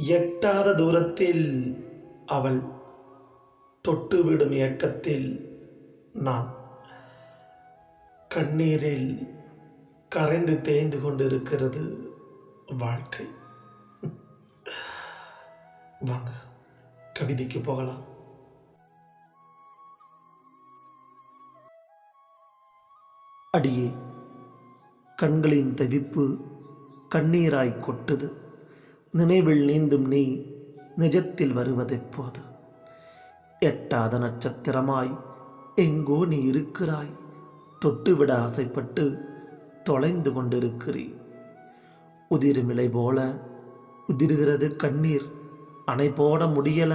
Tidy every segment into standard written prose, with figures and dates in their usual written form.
எட்டாத தூரத்தில் அவள் தொட்டுவிடும் ஏக்கத்தில் நான் கண்ணீரில் கரைந்து தேய்ந்து கொண்டிருக்கிறது வாழ்க்கை. வாங்க கவிதைக்கு போகலாம். அடியே, கண்களின் தவிப்பு கண்ணீராய் கொட்டுது. நினைவில் நீந்தும் நீ நிஜத்தில் வருவதெப்போது? எட்டாத நட்சத்திரமாய் எங்கோ நீ இருக்கிறாய். தொட்டுவிட ஆசைப்பட்டு தொலைந்து கொண்டிருக்கிறீ. உதிருமிலை போல உதிர்கிறது கண்ணீர். அணை போட முடியல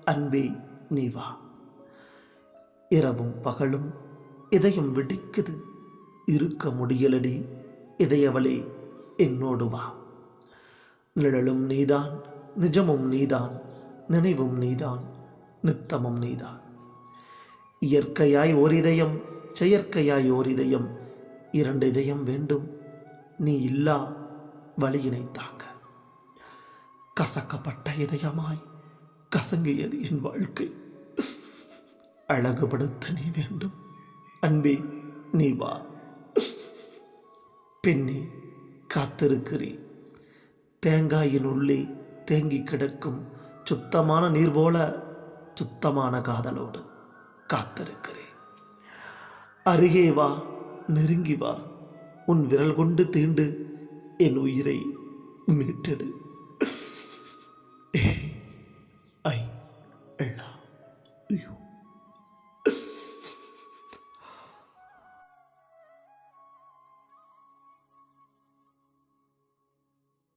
அன்பே, நீ வா. இரவும் பகலும் இதயம் வெடிக்குது. இருக்க முடியலடி இதயவளே, என்னோடு வா. நிழலும் நீதான், நிஜமும் நீதான், நினைவும் நீதான், நித்தமும் நீதான். இயற்கையாய் ஓர் இதயம், செயற்கையாய் ஓர் இதயம், இரண்டு இதயம் வேண்டும் நீ இல்லா வழியினை தாங்க. கசக்கப்பட்ட இதயமாய் கசங்கியது என் வாழ்க்கை. அழகுபடுத்த நீ வேண்டும் அன்பே, நீ வா. பெண்ணே, காத்திருக்கிறேன். தேங்காயின் உள்ளே தேங்கி கிடக்கும் சுத்தமான நீர் போல சுத்தமான காதலோடு காத்திருக்கிறேன். அருகே வா, நெருங்கி வா. உன் விரல் கொண்டு தீண்டு என் உயிரை மீட்டெடு. I love you.